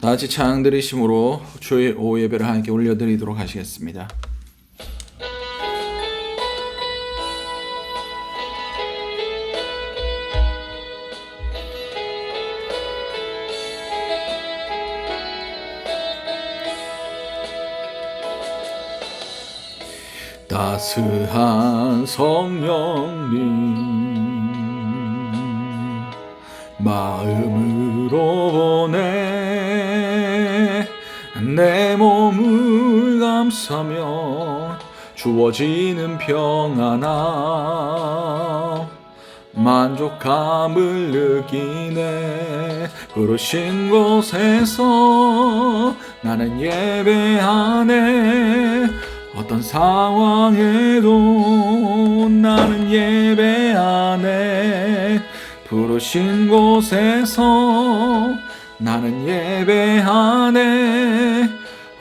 다 같이 찬양 드리심으로 주의 오후 예배를 함께 올려드리도록 하시겠습니다. 따스한 성령님 마음으로 보내 내 몸을 감싸며 주어지는 평안함 만족감을 느끼네. 부르신 곳에서 나는 예배하네. 어떤 상황에도 나는 예배하네. 부르신 곳에서 나는 예배하네.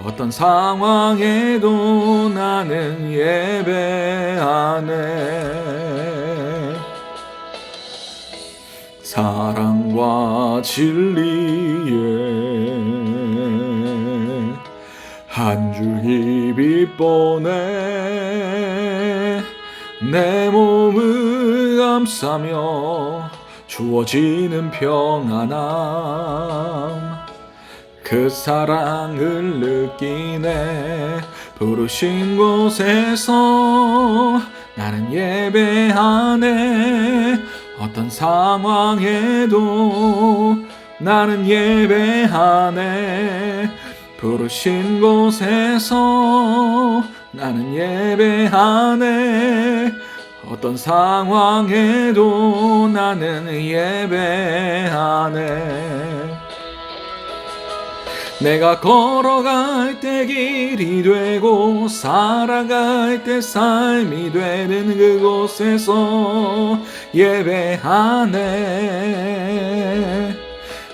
어떤 상황에도 나는 예배하네. 사랑과 진리에 한 줄 입이 뻔해 내 몸을 감싸며 주어지는 평안함 그 사랑을 느끼네. 부르신 곳에서 나는 예배하네. 어떤 상황에도 나는 예배하네. 부르신 곳에서 나는 예배하네. 어떤 상황에도 나는 예배하네. 내가 걸어갈 때 길이 되고 살아갈 때 삶이 되는 그곳에서 예배하네.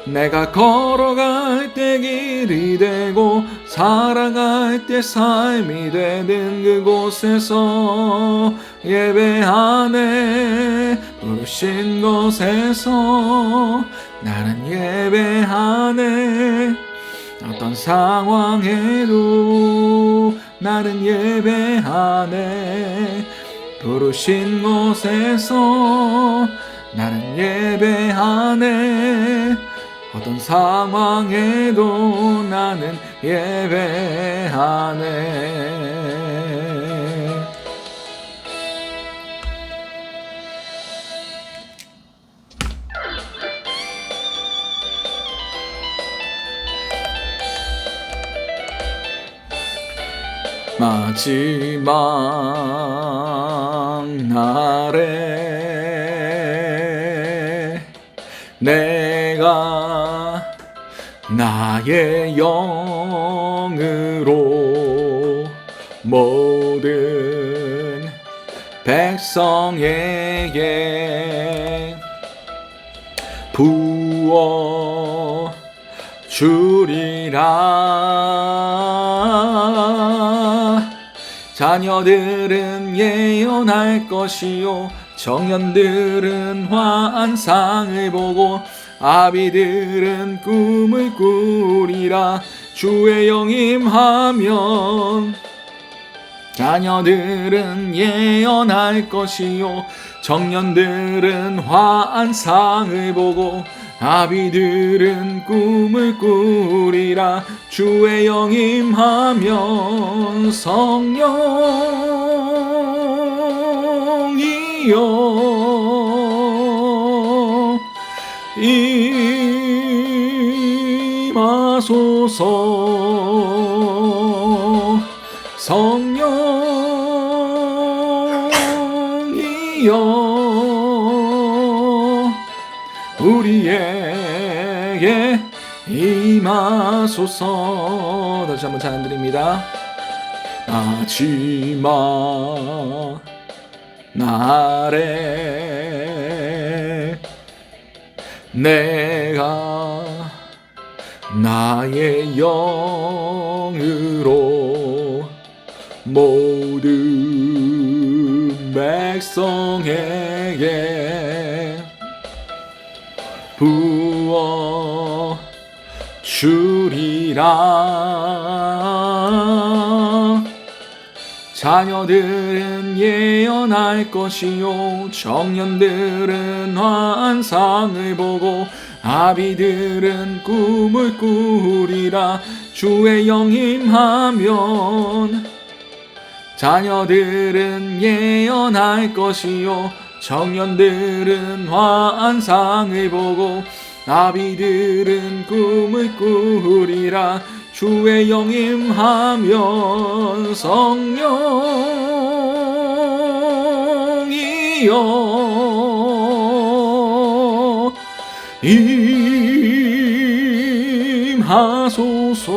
내가 걸어갈 때 길이 되고 살아갈 때 삶이 되는 그곳에서 예배하네. 부르신 곳에서 나는 예배하네. 어떤 상황에도 나는 예배하네. 부르신 곳에서 나는 예배하네. 어떤 상황에도 나는 예배하네. 마지막 날에 내가 나의 영으로 모든 백성에게 부어 주리라. 자녀들은 예언할 것이요 청년들은 환상을 보고 아비들은 꿈을 꾸리라. 주의 영임하면 자녀들은 예언할 것이요 청년들은 환상을 보고 아비들은 꿈을 꾸리라. 주의 영임하면 성령이여 임하소서. 성령이여 우리에게 임하소서. 다시 한번 찬양드립니다. 마지막 날에 내가 나의 영으로 모든 백성에게 부어 주리라. 자녀들은 예언할 것이요 청년들은 환상을 보고 아비들은 꿈을 꾸리라. 주의 영임하면 자녀들은 예언할 것이요 청년들은 환상을 보고 아비들은 꿈을 꾸리라. 주의 영임하면 성령이여 임하소서.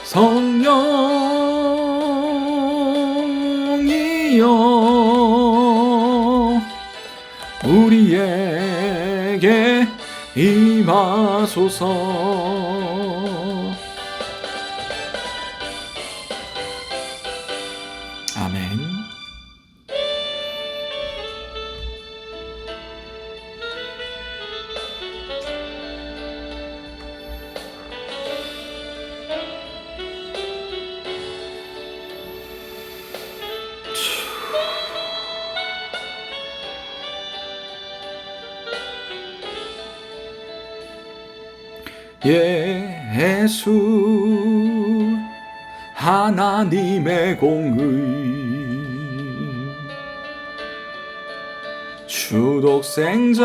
성령이여 우리에게 임하소서. 아멘. 예수 하나님의 공의 주독생자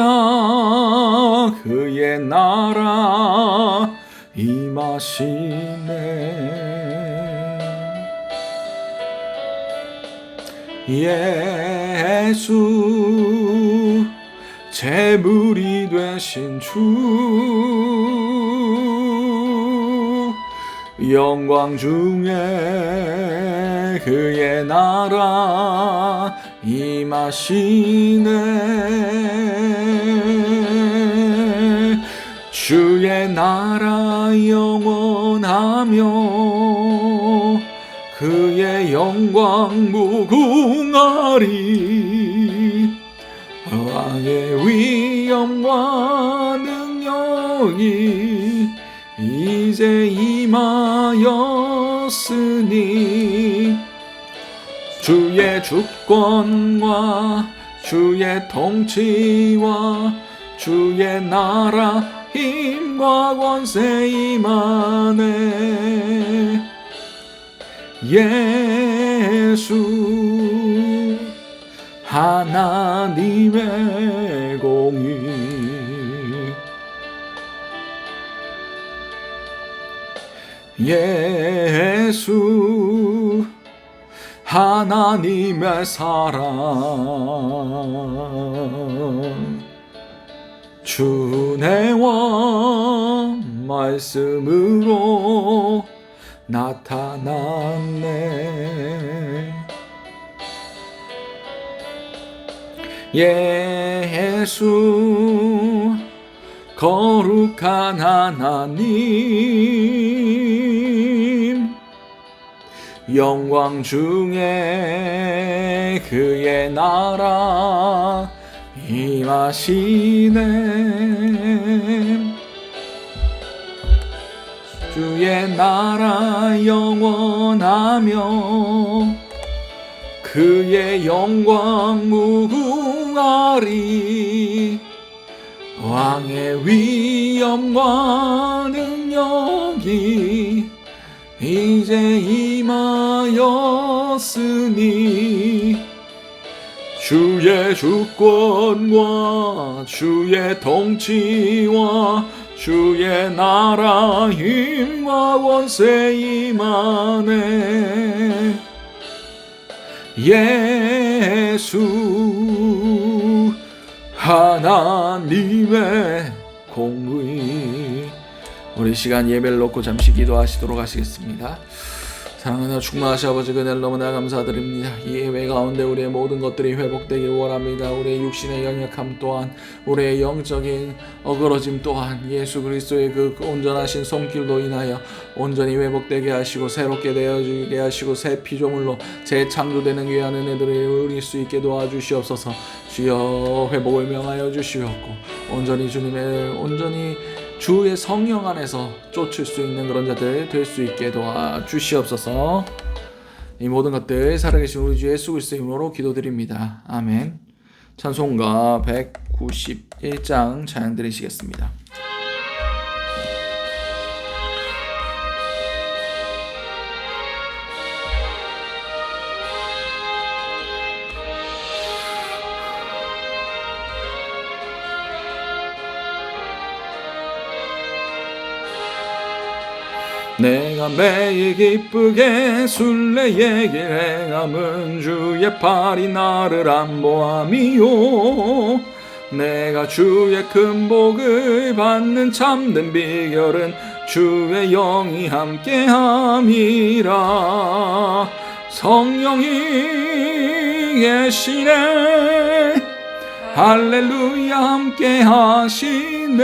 그의 나라 임하시네. 예수 제물이 되신 주 영광 중에 그의 나라 임하시네. 주의 나라 영원하며 그의 영광 무궁하리. 왕의 위엄과 능력이 이제 임하였으니 주의 주권과 주의 통치와 주의 나라 힘과 권세 임하네. 예수 하나님의 공의 예수 하나님의 사랑 주내와 말씀으로 나타났네. 예수 거룩한 하나님 영광 중에 그의 나라 임하시네. 주의 나라 영원하며 그의 영광 무궁하리. 왕의 위엄과 능력이 이제 임하였으니 주의 주권과 주의 통치와 주의 나라 힘과 권세 임하네. 예수 하나님의 공의. 우리 시간 예배를 놓고 잠시 기도하시도록 하시겠습니다. 사랑하나 충만하신 아버지 그날 너무나 감사드립니다. 이 예배 가운데 우리의 모든 것들이 회복되길 원합니다. 우리의 육신의 연약함 또한 우리의 영적인 어그러짐 또한 예수 그리스도의 그 온전하신 손길로 인하여 온전히 회복되게 하시고 새롭게 되어지게 하시고 새 피조물로 재창조되는 귀한 은혜들을 누릴 수 있게 도와주시옵소서. 주여 회복을 명하여 주시옵고 온전히 주의 성령 안에서 쫓을 수 있는 그런 자들 될 수 있게 도와주시옵소서. 이 모든 것들 살아계신 우리 주 예수 그리스도의 이름으로 기도드립니다. 아멘. 찬송가 191장 찬양 드리시겠습니다. 내가 매일 기쁘게 순례의 길 행함은 주의 팔이 나를 안보함이요 내가 주의 큰 복을 받는 참된 비결은 주의 영이 함께함이라. 성령이 계시네 할렐루야 함께하시네.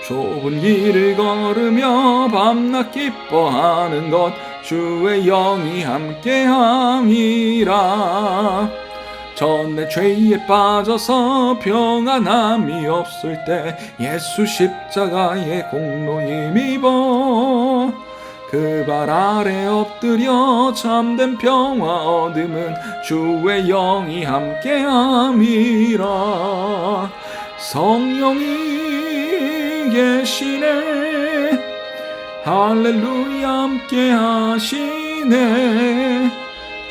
좁은 길을 걸으며 밤낮 기뻐하는 것 주의 영이 함께함이라. 전내 죄에 빠져서 평안함이 없을 때 예수 십자가의 공로 힘입어 그 발 아래 엎드려 참된 평화 얻음은 주의 영이 함께함이라. 성령이 계시네 할렐루야 함께 하시네.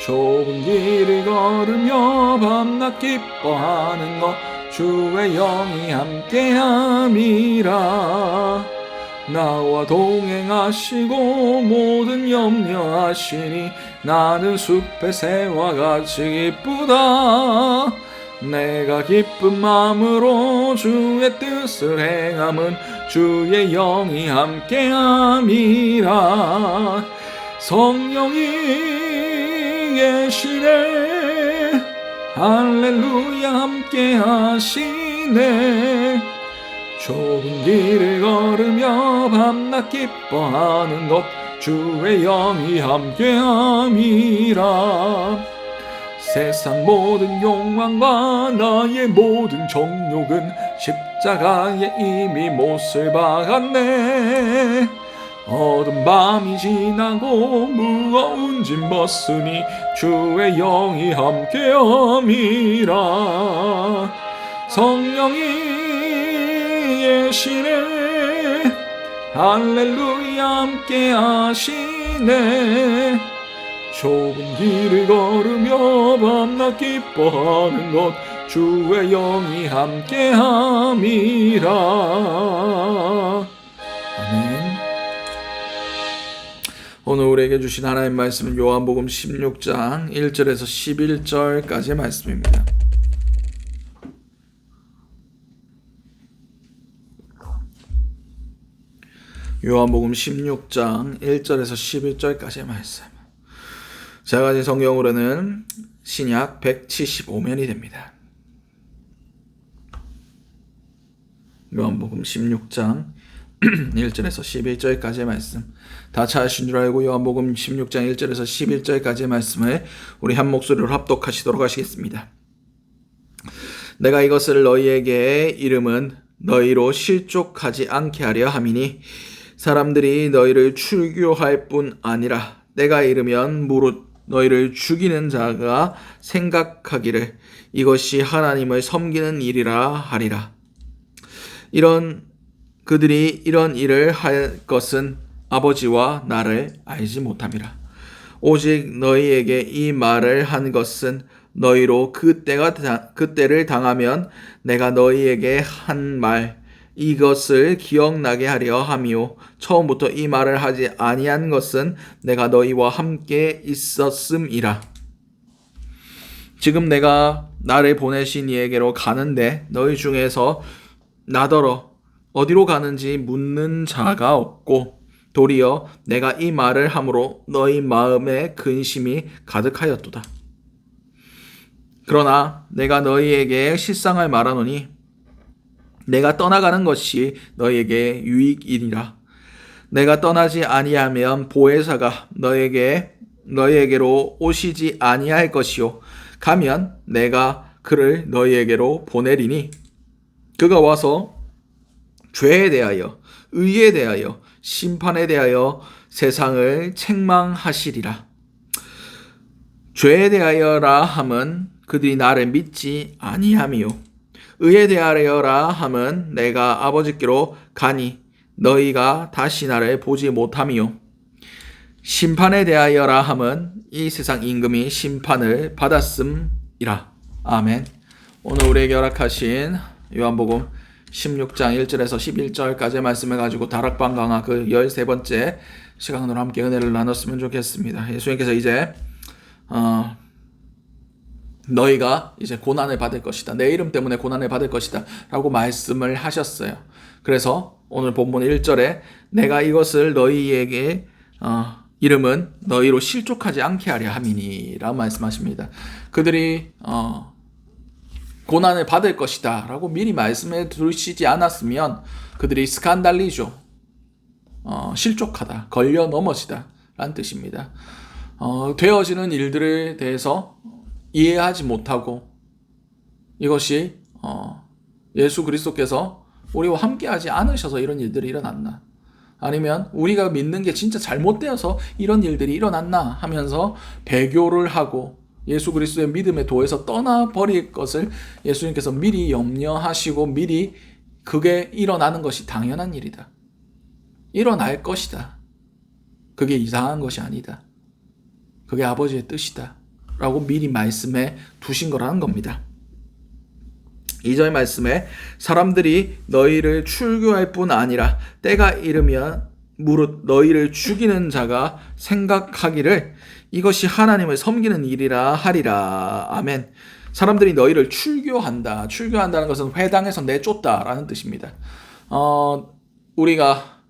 좁은 길을 걸으며 밤낮 기뻐하는 것 주의 영이 함께 함이라. 나와 동행하시고 모든 염려하시니 나는 숲의 새와 같이 기쁘다. 내가 기쁜 마음으로 주의 뜻을 행함은 주의 영이 함께함이라. 성령이 계시네 할렐루야 함께하시네. 좁은 길을 걸으며 밤낮 기뻐하는 것 주의 영이 함께함이라. 세상 모든 욕망과 나의 모든 정욕은 십자가에 이미 못을 박았네. 어두운 밤이 지나고 무거운 짐 벗으니 주의 영이 함께함이라. 성령이 계시네 할렐루야 함께하시네. 좁은 길을 걸으며 밤낮 기뻐하는 것 주의 영이 함께함이라. 아멘. 오늘 우리에게 주신 하나님 말씀은 요한복음 16장 1절에서 11절까지의 말씀입니다. 요한복음 16장 1절에서 11절까지의 말씀. 제가 가진 성경으로는 신약 175면이 됩니다. 요한복음 16장 1절에서 11절까지의 말씀. 다 찾으신 줄 알고 요한복음 16장 1절에서 11절까지의 말씀을 우리 한 목소리로 합독하시도록 하시겠습니다. 내가 이것을 너희에게 이름은 너희로 실족하지 않게 하려 함이니 사람들이 너희를 출교할 뿐 아니라 내가 이르면 무릇 너희를 죽이는 자가 생각하기를 이것이 하나님을 섬기는 일이라 하리라. 그들이 이런 일을 할 것은 아버지와 나를 알지 못함이라. 오직 너희에게 이 말을 한 것은 너희로 그때를 당하면 내가 너희에게 한 말 이것을 기억나게 하려 함이요 처음부터 이 말을 하지 아니한 것은 내가 너희와 함께 있었음이라. 지금 내가 나를 보내신 이에게로 가는데 너희 중에서 나더러 어디로 가는지 묻는 자가 없고 도리어 내가 이 말을 함으로 너희 마음에 근심이 가득하였도다. 그러나 내가 너희에게 실상을 말하노니 내가 떠나가는 것이 너희에게 유익이니라. 내가 떠나지 아니하면 보혜사가 너희에게로 오시지 아니할 것이요 가면 내가 그를 너희에게로 보내리니 그가 와서 죄에 대하여 의에 대하여 심판에 대하여 세상을 책망하시리라. 죄에 대하여라 함은 그들이 나를 믿지 아니함이요 의에 대하여라 함은 내가 아버지께로 가니 너희가 다시 나를 보지 못함이요 심판에 대하여라 함은 이 세상 임금이 심판을 받았음이라. 아멘. 오늘 우리에게 허락하신 요한복음 16장 1절에서 11절까지의 말씀을 가지고 다락방 강화 그 13번째 시간으로 함께 은혜를 나눴으면 좋겠습니다. 예수님께서 이제 너희가 이제 고난을 받을 것이다. 내 이름 때문에 고난을 받을 것이다. 라고 말씀을 하셨어요. 그래서 오늘 본문 1절에 내가 이것을 너희에게 이름은 너희로 실족하지 않게 하려 함이니 라고 말씀하십니다. 그들이 고난을 받을 것이다 라고 미리 말씀해 두시지 않았으면 그들이 스칸달리죠. 실족하다, 걸려 넘어지다 라는 뜻입니다. 되어지는 일들에 대해서 이해하지 못하고 이것이 예수 그리스도께서 우리와 함께하지 않으셔서 이런 일들이 일어났나, 아니면 우리가 믿는 게 진짜 잘못되어서 이런 일들이 일어났나 하면서 배교를 하고 예수 그리스도의 믿음의 도에서 떠나버릴 것을 예수님께서 미리 염려하시고 미리 그게 일어나는 것이 당연한 일이다, 일어날 것이다, 그게 이상한 것이 아니다, 그게 아버지의 뜻이다 라고 미리 말씀해 두신 거라는 겁니다. 2절 말씀에 사람들이 너희를 출교할 뿐 아니라 때가 이르면 무릇 너희를 죽이는 자가 생각하기를 이것이 하나님을 섬기는 일이라 하리라. 아멘. 사람들이 너희를 출교한다. 출교한다는 것은 회당에서 내쫓다라는 뜻입니다. 우리가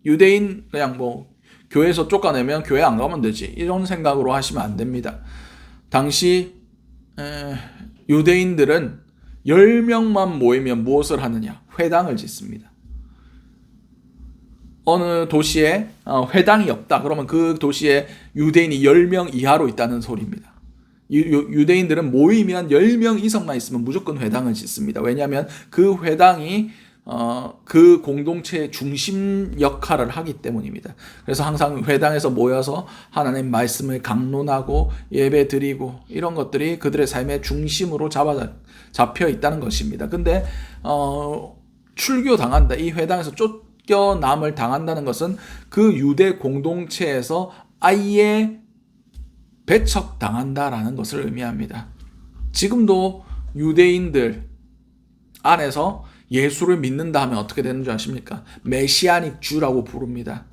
유대인 그냥 교회에서 쫓아내면 교회 안 가면 되지, 이런 생각으로 하시면 안 됩니다. 당시 유대인들은 10명만 모이면 무엇을 하느냐? 회당을 짓습니다. 어느 도시에 회당이 없다. 그러면 그 도시에 유대인이 10명 이하로 있다는 소리입니다. 유대인들은 모이면 10명 이상만 있으면 무조건 회당을 짓습니다. 왜냐하면 그 회당이 그 공동체의 중심 역할을 하기 때문입니다. 그래서 항상 회당에서 모여서 하나님 말씀을 강론하고 예배 드리고 이런 것들이 그들의 삶의 중심으로 잡혀 있다는 것입니다. 근데 출교 당한다, 이 회당에서 쫓겨남을 당한다는 것은 그 유대 공동체에서 아예 배척당한다라는 것을 의미합니다. 지금도 유대인들 안에서 예수를 믿는다 하면 어떻게 되는 줄 아십니까? 메시아닉 주라고 부릅니다.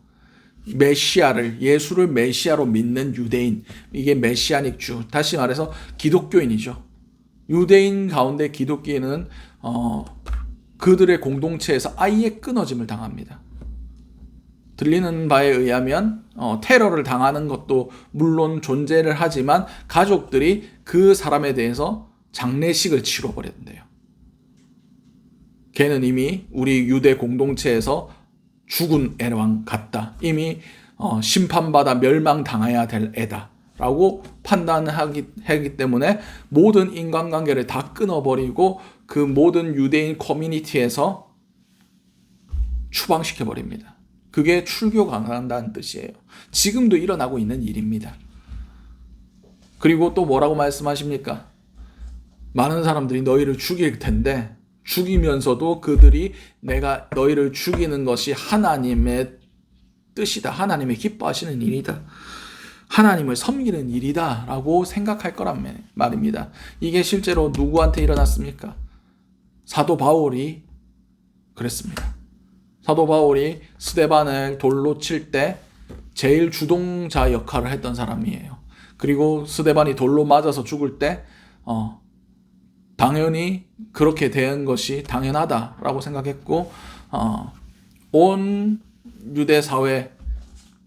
메시아를, 예수를 메시아로 믿는 유대인, 이게 메시아닉 주, 다시 말해서 기독교인이죠. 유대인 가운데 기독교인은 그들의 공동체에서 아예 끊어짐을 당합니다. 들리는 바에 의하면 테러를 당하는 것도 물론 존재를 하지만 가족들이 그 사람에 대해서 장례식을 치러버렸는데요. 걔는 이미 우리 유대 공동체에서 죽은 애랑 같다, 이미 심판받아 멸망당해야 될 애다 라고 판단하기 때문에 모든 인간관계를 다 끊어버리고 그 모든 유대인 커뮤니티에서 추방시켜버립니다. 그게 출교가 강한다는 뜻이에요. 지금도 일어나고 있는 일입니다. 그리고 또 뭐라고 말씀하십니까? 많은 사람들이 너희를 죽일 텐데, 죽이면서도 그들이 내가 너희를 죽이는 것이 하나님의 뜻이다, 하나님의 기뻐하시는 일이다, 하나님을 섬기는 일이다 라고 생각할 거란 말입니다. 이게 실제로 누구한테 일어났습니까? 사도 바울이 그랬습니다. 사도 바울이 스데반을 돌로 칠 때 제일 주동자 역할을 했던 사람이에요. 그리고 스데반이 돌로 맞아서 죽을 때 당연히 그렇게 된 것이 당연하다라고 생각했고 온 유대 사회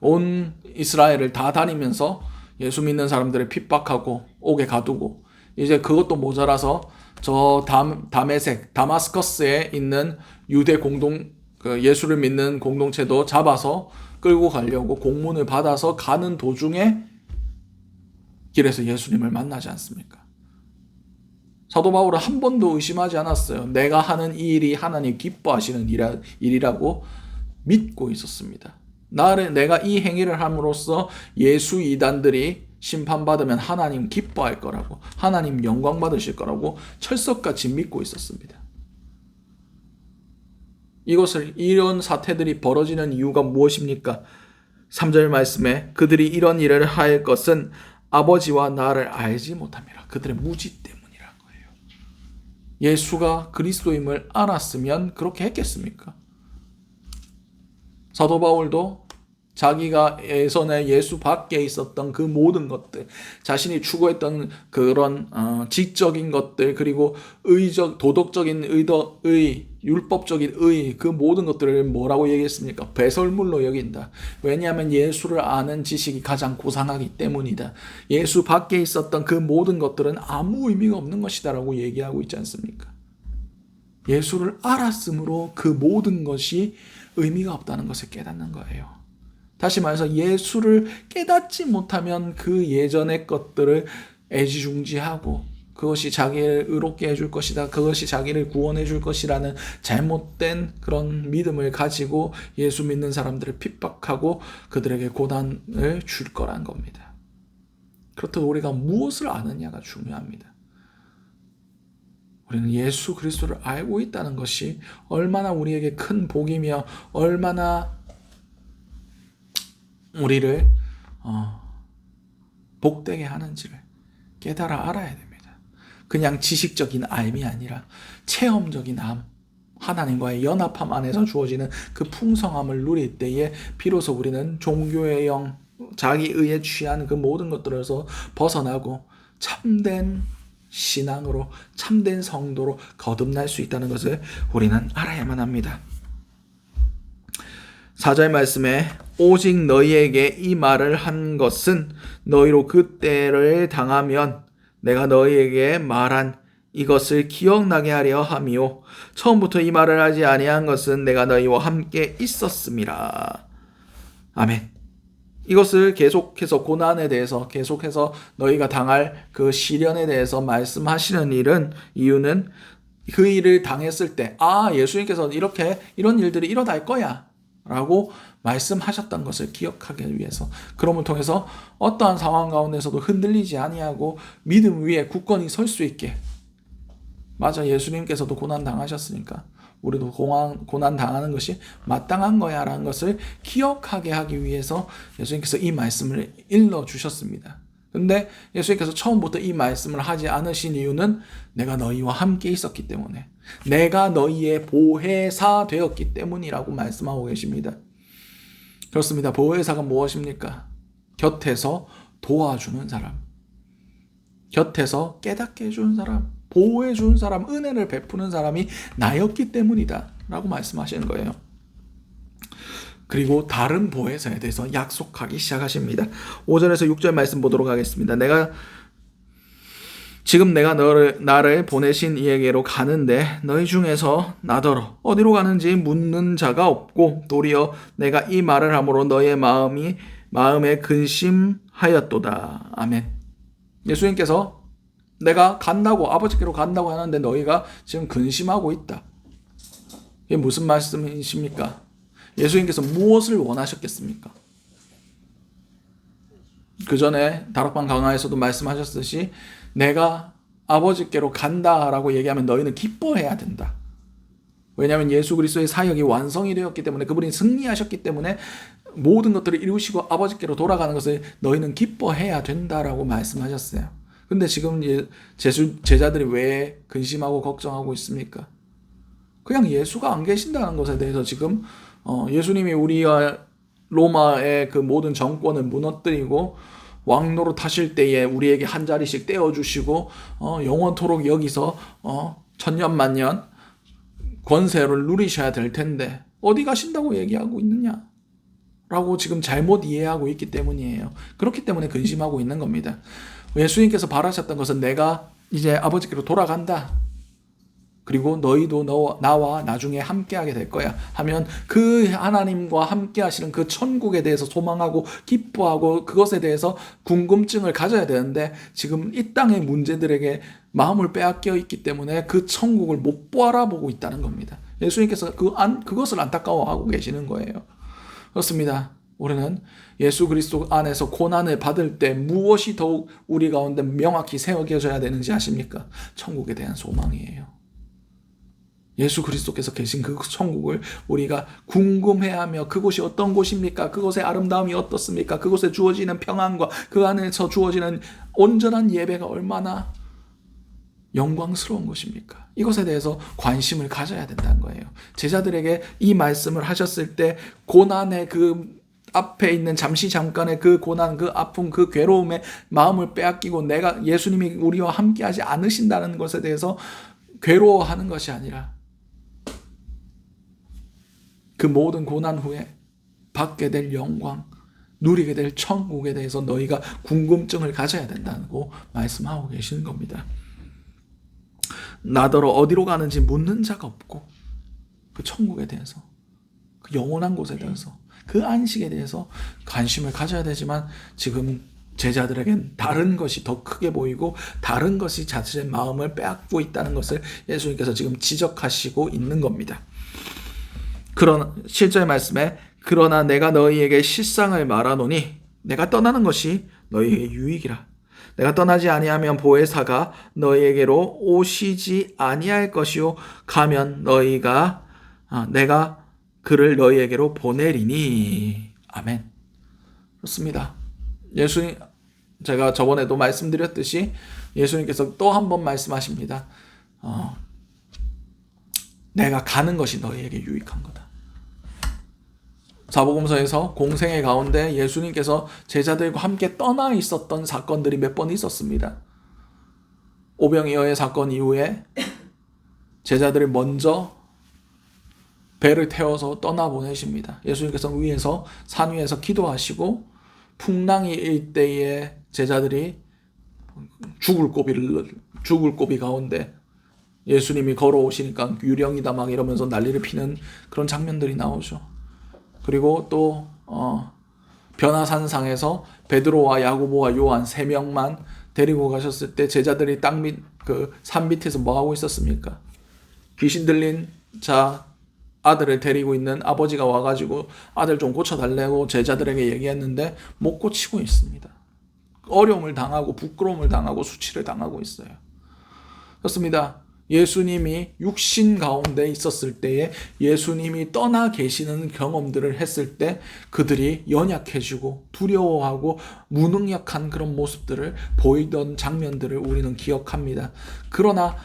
온 이스라엘을 다 다니면서 예수 믿는 사람들을 핍박하고 옥에 가두고, 이제 그것도 모자라서 저 다마스커스에 있는 유대 예수를 믿는 공동체도 잡아서 끌고 가려고 공문을 받아서 가는 도중에 길에서 예수님을 만나지 않습니까? 사도 바울은 한 번도 의심하지 않았어요. 내가 하는 이 일이 하나님 기뻐하시는 일이라고 믿고 있었습니다. 내가 이 행위를 함으로써 예수 이단들이 심판받으면 하나님 기뻐할 거라고, 하나님 영광 받으실 거라고 철석같이 믿고 있었습니다. 이런 사태들이 벌어지는 이유가 무엇입니까? 3절 말씀에 그들이 이런 일을 할 것은 아버지와 나를 알지 못함이라. 그들의 무지 때문이라는 거예요. 예수가 그리스도임을 알았으면 그렇게 했겠습니까? 사도 바울도 자기가 예전에 예수 밖에 있었던 그 모든 것들, 자신이 추구했던 그런 지적인 것들, 그리고 도덕적인 율법적인 의, 그 모든 것들을 뭐라고 얘기했습니까? 배설물로 여긴다. 왜냐하면 예수를 아는 지식이 가장 고상하기 때문이다. 예수 밖에 있었던 그 모든 것들은 아무 의미가 없는 것이다라고 얘기하고 있지 않습니까? 예수를 알았으므로 그 모든 것이 의미가 없다는 것을 깨닫는 거예요. 다시 말해서 예수를 깨닫지 못하면 그 예전의 것들을 애지중지하고 그것이 자기를 의롭게 해줄 것이다, 그것이 자기를 구원해 줄 것이라는 잘못된 그런 믿음을 가지고 예수 믿는 사람들을 핍박하고 그들에게 고난을 줄 거란 겁니다. 그렇다고 우리가 무엇을 아느냐가 중요합니다. 우리는 예수 그리스도를 알고 있다는 것이 얼마나 우리에게 큰 복이며 얼마나 우리를 복되게 하는지를 깨달아 알아야 됩니다. 그냥 지식적인 알미 아니라 체험적인 암, 하나님과의 연합함 안에서 주어지는 그 풍성함을 누릴 때에 비로소 우리는 종교의 영, 자기의에 취한 그 모든 것들에서 벗어나고 참된 신앙으로, 참된 성도로 거듭날 수 있다는 것을 우리는 알아야만 합니다. 4절 말씀에 오직 너희에게 이 말을 한 것은 너희로 그때를 당하면 내가 너희에게 말한 이것을 기억나게 하려 함이요 처음부터 이 말을 하지 아니한 것은 내가 너희와 함께 있었음이라. 아멘. 이것을 계속해서 고난에 대해서 계속해서 너희가 당할 그 시련에 대해서 말씀하시는 이유는 그 일을 당했을 때 예수님께서 이런 일들이 일어날 거야 라고 말씀하셨던 것을 기억하기 위해서, 그럼을 통해서 어떠한 상황 가운데서도 흔들리지 아니하고 믿음 위에 굳건히 설 수 있게, 맞아, 예수님께서도 고난 당하셨으니까 우리도 고난 당하는 것이 마땅한 거야 라는 것을 기억하게 하기 위해서 예수님께서 이 말씀을 일러주셨습니다. 근데 예수님께서 처음부터 이 말씀을 하지 않으신 이유는 내가 너희와 함께 있었기 때문에, 내가 너희의 보혜사 되었기 때문이라고 말씀하고 계십니다. 그렇습니다. 보혜사가 무엇입니까? 곁에서 도와주는 사람, 곁에서 깨닫게 해주는 사람, 보호해 주는 사람, 은혜를 베푸는 사람이 나였기 때문이다 라고 말씀하시는 거예요. 그리고 다른 보혜사에 대해서 약속하기 시작하십니다. 5절에서 6절 말씀 보도록 하겠습니다. 지금 내가 나를 보내신 이에게로 가는데 너희 중에서 나더러 어디로 가는지 묻는 자가 없고 도리어 내가 이 말을 함으로 너의 마음에 근심하였도다. 아멘. 예수님께서 내가 아버지께로 간다고 하는데 너희가 지금 근심하고 있다. 이게 무슨 말씀이십니까? 예수님께서 무엇을 원하셨겠습니까? 그 전에 다락방 강화에서도 말씀하셨듯이 내가 아버지께로 간다라고 얘기하면 너희는 기뻐해야 된다. 왜냐하면 예수 그리스도의 사역이 완성이 되었기 때문에, 그분이 승리하셨기 때문에 모든 것들을 이루시고 아버지께로 돌아가는 것을 너희는 기뻐해야 된다라고 말씀하셨어요. 근데 지금 제자들이 왜 근심하고 걱정하고 있습니까? 그냥 예수가 안 계신다는 것에 대해서 지금 예수님이 우리와 로마의 그 모든 정권을 무너뜨리고 왕노로 타실 때에 우리에게 한 자리씩 떼어주시고 영원토록 여기서 천년만년 권세를 누리셔야 될 텐데 어디 가신다고 얘기하고 있느냐? 라고 지금 잘못 이해하고 있기 때문이에요. 그렇기 때문에 근심하고 있는 겁니다. 예수님께서 바라셨던 것은 내가 이제 아버지께로 돌아간다. 그리고 너희도 나와 나중에 함께하게 될 거야 하면 그 하나님과 함께 하시는 그 천국에 대해서 소망하고 기뻐하고 그것에 대해서 궁금증을 가져야 되는데 지금 이 땅의 문제들에게 마음을 빼앗겨 있기 때문에 그 천국을 못 바라보고 있다는 겁니다. 예수님께서 그것을 안타까워하고 계시는 거예요. 그렇습니다. 우리는 예수 그리스도 안에서 고난을 받을 때 무엇이 더욱 우리 가운데 명확히 새겨져야 되는지 아십니까? 천국에 대한 소망이에요. 예수 그리스도께서 계신 그 천국을 우리가 궁금해하며 그곳이 어떤 곳입니까? 그곳의 아름다움이 어떻습니까? 그곳에 주어지는 평안과 그 안에서 주어지는 온전한 예배가 얼마나 영광스러운 것입니까? 이것에 대해서 관심을 가져야 된다는 거예요. 제자들에게 이 말씀을 하셨을 때 고난의 그 앞에 있는 잠깐의 그 고난, 그 아픔, 그 괴로움에 마음을 빼앗기고 예수님이 우리와 함께하지 않으신다는 것에 대해서 괴로워하는 것이 아니라 그 모든 고난 후에 받게 될 영광, 누리게 될 천국에 대해서 너희가 궁금증을 가져야 된다고 말씀하고 계시는 겁니다. 나더러 어디로 가는지 묻는 자가 없고 그 천국에 대해서, 그 영원한 곳에 대해서, 그 안식에 대해서 관심을 가져야 되지만 지금 제자들에겐 다른 것이 더 크게 보이고 다른 것이 자신의 마음을 빼앗고 있다는 것을 예수님께서 지금 지적하시고 있는 겁니다. 그런 7절 말씀에 그러나 내가 너희에게 실상을 말하노니 내가 떠나는 것이 너희에게 유익이라. 내가 떠나지 아니하면 보혜사가 너희에게로 오시지 아니할 것이요 가면 내가 그를 너희에게로 보내리니. 아멘. 그렇습니다. 예수님, 제가 저번에도 말씀드렸듯이 예수님께서 또 한 번 말씀하십니다. 내가 가는 것이 너희에게 유익한 거다. 사복음서에서 공생의 가운데 예수님께서 제자들과 함께 떠나 있었던 사건들이 몇 번 있었습니다. 오병이어의 사건 이후에 제자들을 먼저 배를 태워서 떠나보내십니다. 예수님께서 산 위에서 기도하시고 풍랑이 일 때에 제자들이 죽을 고비 가운데 예수님이 걸어오시니까 유령이다 막 이러면서 난리를 피는 그런 장면들이 나오죠. 그리고 또 변화산상에서 베드로와 야고보와 요한 3명만 데리고 가셨을 때 제자들이 산 밑에서 뭐 하고 있었습니까? 귀신 들린 아들을 데리고 있는 아버지가 와가지고 아들 좀 고쳐달라고 제자들에게 얘기했는데 못 고치고 있습니다. 어려움을 당하고 부끄러움을 당하고 수치를 당하고 있어요. 그렇습니다. 예수님이 육신 가운데 있었을 때에 예수님이 떠나 계시는 경험들을 했을 때 그들이 연약해지고 두려워하고 무능력한 그런 모습들을 보이던 장면들을 우리는 기억합니다. 그러나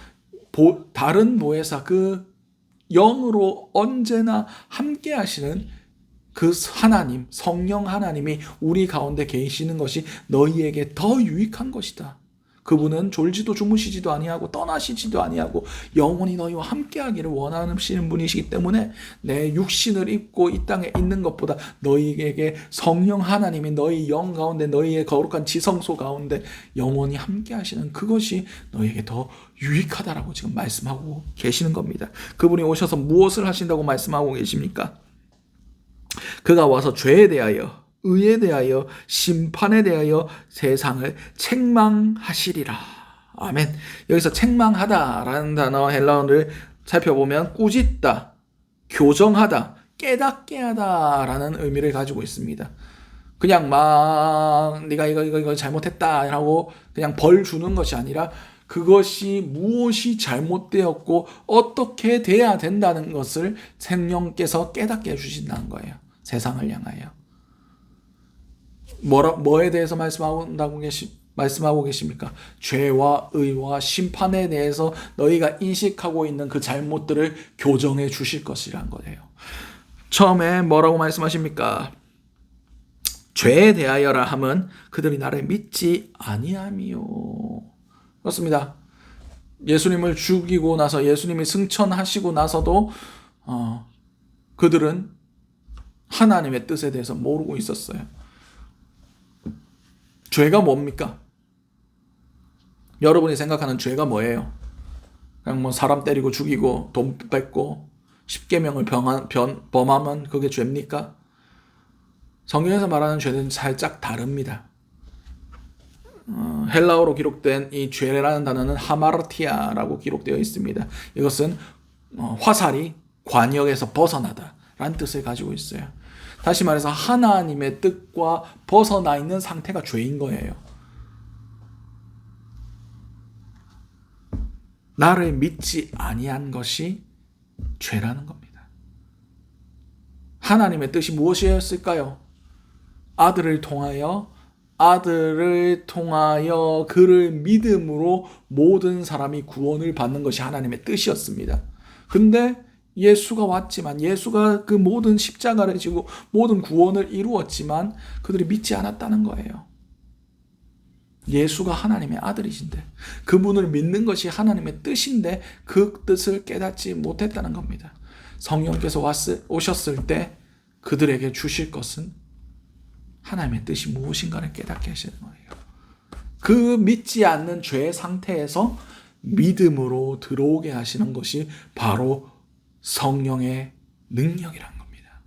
다른 보혜사, 그 영으로 언제나 함께 하시는 그 하나님, 성령 하나님이 우리 가운데 계시는 것이 너희에게 더 유익한 것이다. 그분은 졸지도 주무시지도 아니하고 떠나시지도 아니하고 영원히 너희와 함께하기를 원하시는 분이시기 때문에 내 육신을 입고 이 땅에 있는 것보다 너희에게 성령 하나님이 너희 영 가운데 너희의 거룩한 지성소 가운데 영원히 함께하시는 그것이 너희에게 더 유익하다라고 지금 말씀하고 계시는 겁니다. 그분이 오셔서 무엇을 하신다고 말씀하고 계십니까? 그가 와서 죄에 대하여 의에 대하여 심판에 대하여 세상을 책망하시리라. 아멘. 여기서 책망하다라는 단어 헬라어를 살펴보면 꾸짖다, 교정하다, 깨닫게 하다라는 의미를 가지고 있습니다. 그냥 막 네가 이거 잘못했다라고 그냥 벌 주는 것이 아니라 그것이 무엇이 잘못되었고 어떻게 돼야 된다는 것을 성령께서 깨닫게 해주신다는 거예요. 세상을 향하여. 뭐에 대해서 말씀하고 계십니까? 죄와 의와 심판에 대해서 너희가 인식하고 있는 그 잘못들을 교정해 주실 것이란 거예요. 처음에 뭐라고 말씀하십니까? 죄에 대하여라 함은 그들이 나를 믿지 아니함이요. 그렇습니다. 예수님을 죽이고 나서 예수님이 승천하시고 나서도 그들은 하나님의 뜻에 대해서 모르고 있었어요. 죄가 뭡니까? 여러분이 생각하는 죄가 뭐예요? 그냥 뭐 사람 때리고 죽이고 돈 뺏고 십계명을 범하면 그게 죄입니까? 성경에서 말하는 죄는 살짝 다릅니다. 헬라어로 기록된 이 죄라는 단어는 하마르티아라고 기록되어 있습니다. 이것은 화살이 관역에서 벗어나다라는 뜻을 가지고 있어요. 다시 말해서 하나님의 뜻과 벗어나 있는 상태가 죄인 거예요. 나를 믿지 아니한 것이 죄라는 겁니다. 하나님의 뜻이 무엇이었을까요? 아들을 통하여 그를 믿음으로 모든 사람이 구원을 받는 것이 하나님의 뜻이었습니다. 근데 예수가 왔지만, 예수가 그 모든 십자가를 지고 모든 구원을 이루었지만 그들이 믿지 않았다는 거예요. 예수가 하나님의 아들이신데, 그분을 믿는 것이 하나님의 뜻인데 그 뜻을 깨닫지 못했다는 겁니다. 성령께서 오셨을 때 그들에게 주실 것은 하나님의 뜻이 무엇인가를 깨닫게 하시는 거예요. 그 믿지 않는 죄의 상태에서 믿음으로 들어오게 하시는 것이 바로 성령의 능력이란 겁니다.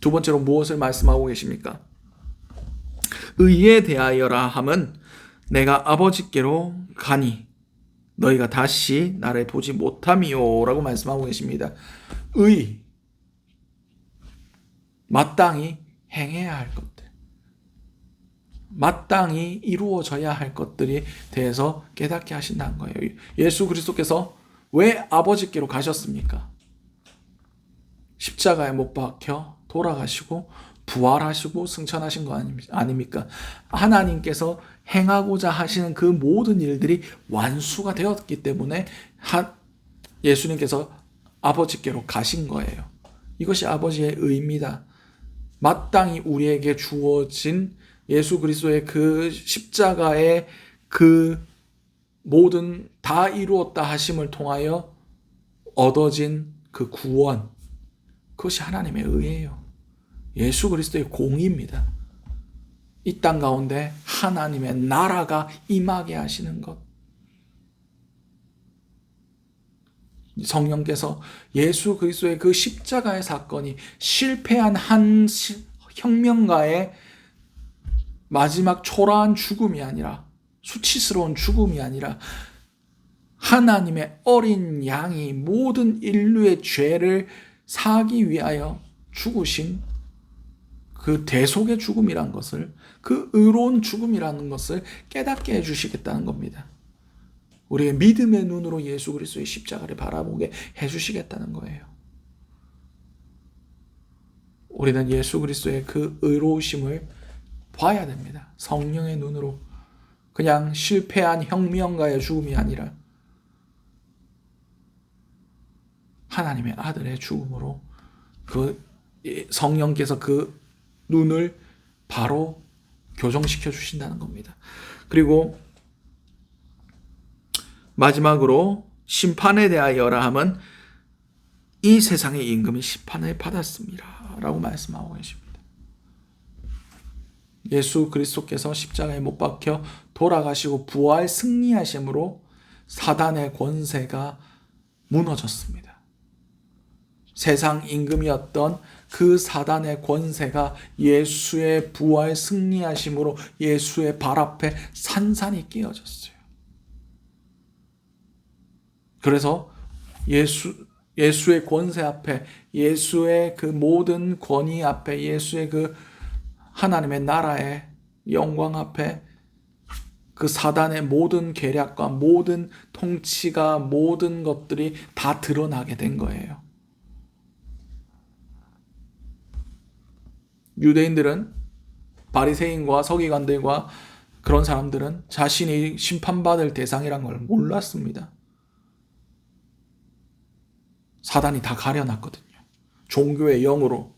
두 번째로 무엇을 말씀하고 계십니까? 의에 대하여라 함은 내가 아버지께로 가니 너희가 다시 나를 보지 못함이요 라고 말씀하고 계십니다. 의, 마땅히 행해야 할 것들, 마땅히 이루어져야 할 것들에 대해서 깨닫게 하신다는 거예요. 예수 그리스도께서 왜 아버지께로 가셨습니까? 십자가에 못 박혀 돌아가시고 부활하시고 승천하신 거 아닙니까? 하나님께서 행하고자 하시는 그 모든 일들이 완수가 되었기 때문에 예수님께서 아버지께로 가신 거예요. 이것이 아버지의 의입니다. 마땅히 우리에게 주어진 예수 그리스도의 그 십자가의 그 모든 다 이루었다 하심을 통하여 얻어진 그 구원, 그것이 하나님의 의예요. 예수 그리스도의 공의입니다. 이 땅 가운데 하나님의 나라가 임하게 하시는 것. 성령께서 예수 그리스도의 그 십자가의 사건이 실패한 한 혁명가의 마지막 초라한 죽음이 아니라, 수치스러운 죽음이 아니라 하나님의 어린 양이 모든 인류의 죄를 사기 위하여 죽으신 그 대속의 죽음이란 것을, 그 의로운 죽음이라는 것을 깨닫게 해주시겠다는 겁니다. 우리의 믿음의 눈으로 예수 그리스도의 십자가를 바라보게 해주시겠다는 거예요. 우리는 예수 그리스도의 그 의로우심을 봐야 됩니다. 성령의 눈으로. 그냥 실패한 혁명가의 죽음이 아니라 하나님의 아들의 죽음으로 그 성령께서 그 눈을 바로 교정시켜 주신다는 겁니다. 그리고 마지막으로 심판에 대하여라 함은 이 세상의 임금이 심판을 받았습니다 라고 말씀하고 계십니다. 예수 그리스도께서 십자가에 못 박혀 돌아가시고 부활 승리하심으로 사단의 권세가 무너졌습니다. 세상 임금이었던 그 사단의 권세가 예수의 부활 승리하심으로 예수의 발 앞에 산산이 깨어졌어요. 그래서 예수의 권세 앞에, 예수의 그 모든 권위 앞에, 예수의 그 하나님의 나라의 영광 앞에 그 사단의 모든 계략과 모든 통치가, 모든 것들이 다 드러나게 된 거예요. 유대인들은, 바리새인과 서기관들과 그런 사람들은 자신이 심판받을 대상이란 걸 몰랐습니다. 사단이 다 가려놨거든요. 종교의 영으로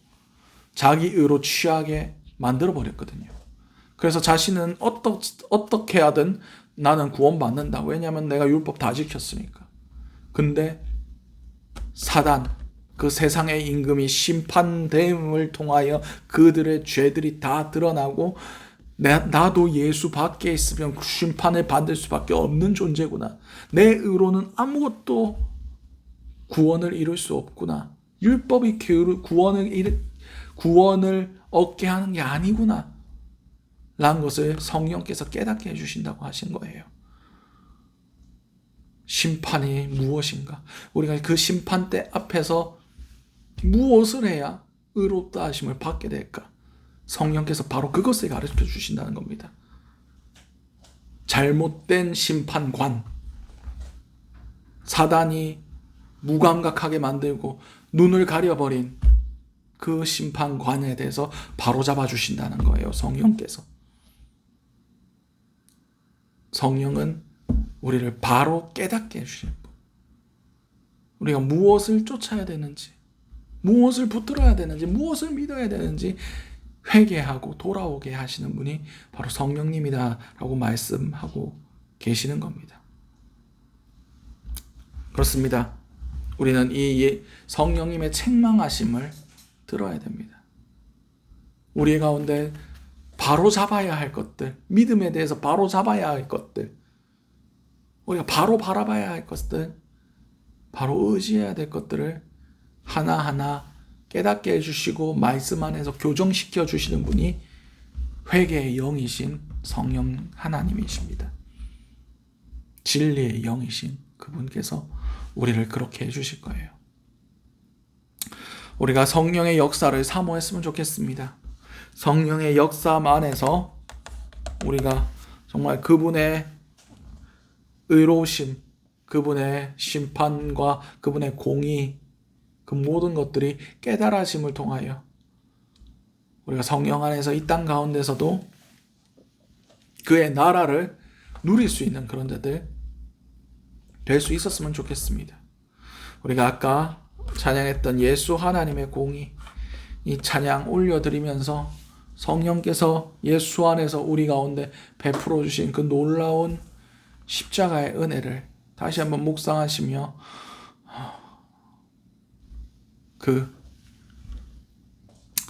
자기 의로 취하게 만들어버렸거든요. 그래서 자신은 어떻게 하든 나는 구원받는다. 왜냐하면 내가 율법 다 지켰으니까. 근데 사단, 그 세상의 임금이 심판됨을 통하여 그들의 죄들이 다 드러나고 나도 예수 밖에 있으면 그 심판을 받을 수밖에 없는 존재구나. 내 의로는 아무것도 구원을 이룰 수 없구나. 율법이 구원을 얻게 하는 게 아니구나 라는 것을 성령께서 깨닫게 해주신다고 하신 거예요. 심판이 무엇인가? 우리가 그 심판대 앞에서 무엇을 해야 의롭다 하심을 받게 될까? 성령께서 바로 그것을 가르쳐 주신다는 겁니다. 잘못된 심판관, 사단이 무감각하게 만들고 눈을 가려버린 그 심판관에 대해서 바로잡아 주신다는 거예요. 성령께서. 성령은 우리를 바로 깨닫게 해주시는 분. 우리가 무엇을 쫓아야 되는지, 무엇을 붙들어야 되는지, 무엇을 믿어야 되는지 회개하고 돌아오게 하시는 분이 바로 성령님이다라고 말씀하고 계시는 겁니다. 그렇습니다. 우리는 이 성령님의 책망하심을 들어야 됩니다. 우리 가운데 바로 잡아야 할 것들, 믿음에 대해서 바로 잡아야 할 것들, 우리가 바로 바라봐야 할 것들, 바로 의지해야 될 것들을 하나하나 깨닫게 해주시고 말씀 안에서 교정시켜 주시는 분이 회개의 영이신 성령 하나님이십니다. 진리의 영이신 그분께서 우리를 그렇게 해주실 거예요. 우리가 성령의 역사를 사모했으면 좋겠습니다. 성령의 역사 안에서 우리가 정말 그분의 의로우심, 그분의 심판과 그분의 공의, 그 모든 것들이 깨달아짐을 통하여 우리가 성령 안에서 이 땅 가운데서도 그의 나라를 누릴 수 있는 그런 자들 될 수 있었으면 좋겠습니다. 우리가 아까 찬양했던 예수 하나님의 공의, 이 찬양 올려드리면서 성령께서 예수 안에서 우리 가운데 베풀어 주신 그 놀라운 십자가의 은혜를 다시 한번 묵상하시며 그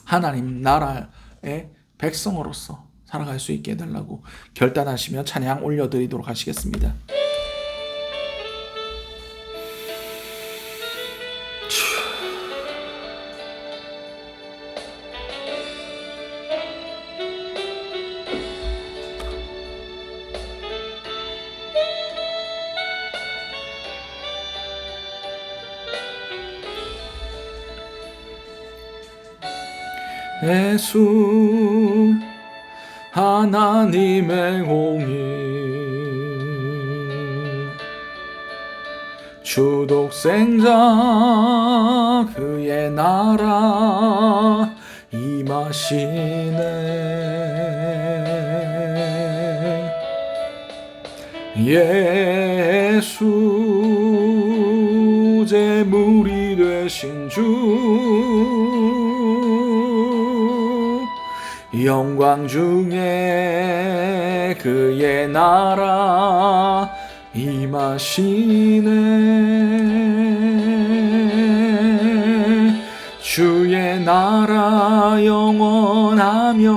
하나님 나라의 백성으로서 살아갈 수 있게 해달라고 결단하시며 찬양 올려드리도록 하시겠습니다. 예수 하나님의 공의 주독생자 그의 나라 임하시네. 예수 제물이 되신 주 영광 중에 그의 나라 임하시네. 주의 나라 영원하며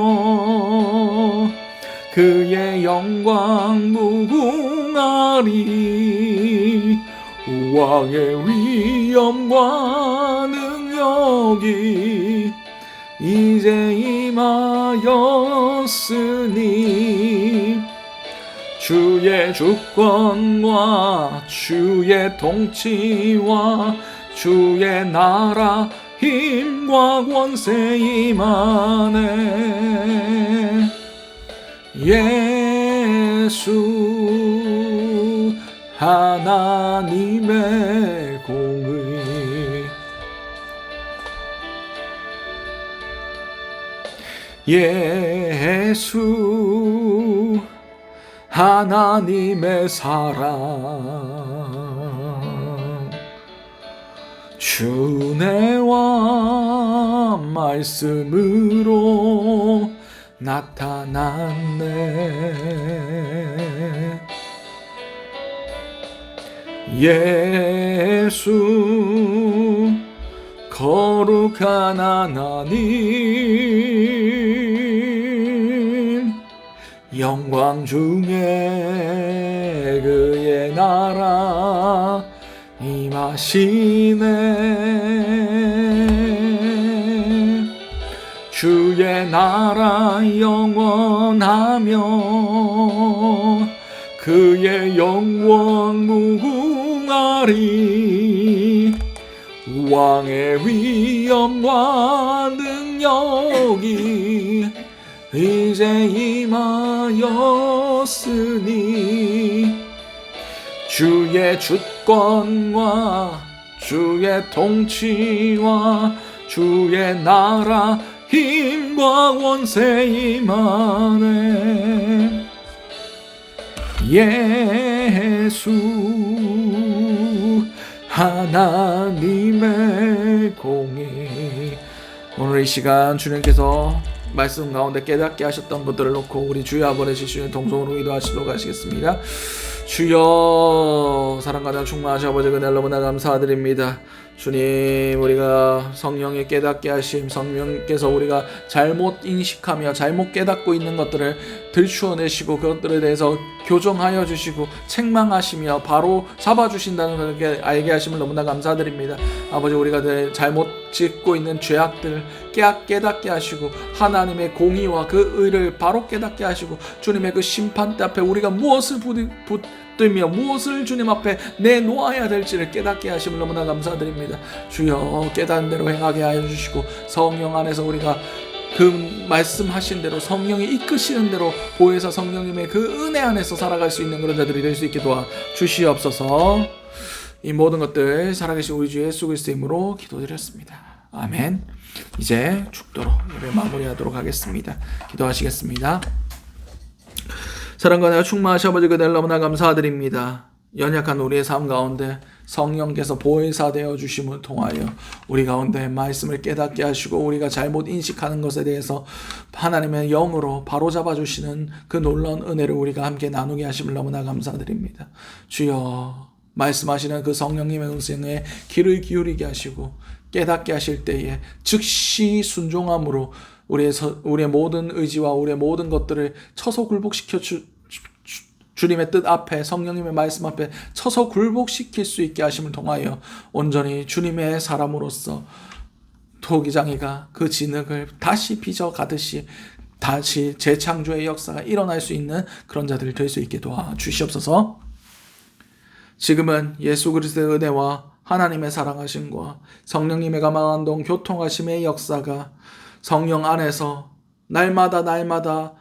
그의 영광 무궁하리. 왕의 위엄과 능력이 이제 임하였으니 주의 주권과 주의 통치와 주의 나라 힘과 권세 임하네. 예수 하나님의 공의 예수 하나님의 사랑 주내와 말씀으로 나타났네. 예수 거룩한 하나님 영광 중에 그의 나라 임하시네. 주의 나라 영원하며 그의 영원 무궁하리. 왕의 위엄과 능력이 이제 임하였으니 주의 주권과 주의 통치와 주의 나라 힘과 원세 임하네. 예수 하나님의 공의. 오늘 이 시간 주님께서 말씀 가운데 깨닫게 하셨던 것들을 놓고 우리 주여 아버지 주님 동성으로 기도하시도록 하시겠습니다. 주여 사랑과 충만하신 아버지 은혜를 너무나 감사드립니다. 주님, 우리가 성령의 깨닫게 하심, 성령께서 우리가 잘못 인식하며 잘못 깨닫고 있는 것들을 들추어내시고 그것들에 대해서 교정하여 주시고 책망하시며 바로 잡아주신다는 것을 알게 하심을 너무나 감사드립니다. 아버지, 우리가 잘못 짓고 있는 죄악들을 깨닫게 하시고 하나님의 공의와 그 의를 바로 깨닫게 하시고 주님의 그 심판대 앞에 우리가 무엇을 붙들며 무엇을 주님 앞에 내놓아야 될지를 깨닫게 하심을 너무나 감사드립니다. 주여, 깨닫는 대로 행하게 하여 주시고 성령 안에서 우리가 그 말씀하신 대로 성령이 이끄시는 대로 보혜사 성령님의 그 은혜 안에서 살아갈 수 있는 그런 자들이 될 수 있게 도와 주시옵소서. 이 모든 것들 살아계신 우리 주 예수 그리스도의 이름으로 기도드렸습니다. 아멘. 이제 축도로 예배 마무리하도록 하겠습니다. 기도하시겠습니다. 사랑과 내가 충만하신 아버지 그대를 너무나 감사드립니다. 연약한 우리의 삶 가운데 성령께서 보혜사 되어 주심을 통하여 우리 가운데 말씀을 깨닫게 하시고 우리가 잘못 인식하는 것에 대해서 하나님의 영으로 바로잡아 주시는 그 놀라운 은혜를 우리가 함께 나누게 하심을 너무나 감사드립니다. 주여, 말씀하시는 그 성령님의 음성에 귀를 기울이게 하시고 깨닫게 하실 때에 즉시 순종함으로 우리의 모든 의지와 우리의 모든 것들을 처소 굴복시켜 주님의 뜻 앞에 성령님의 말씀 앞에 처소 굴복시킬 수 있게 하심을 통하여 온전히 주님의 사람으로서 토기장이가 그 진흙을 다시 빚어가듯이 다시 재창조의 역사가 일어날 수 있는 그런 자들이 될 수 있게 도와주시옵소서. 지금은 예수 그리스도의 은혜와 하나님의 사랑하심과 성령님의 감화감동 교통하심의 역사가 성령 안에서 날마다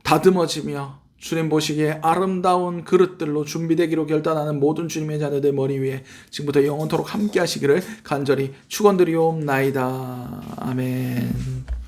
다듬어지며 주님 보시기에 아름다운 그릇들로 준비되기로 결단하는 모든 주님의 자녀들 머리 위에 지금부터 영원토록 함께 하시기를 간절히 축원드리옵나이다. 아멘.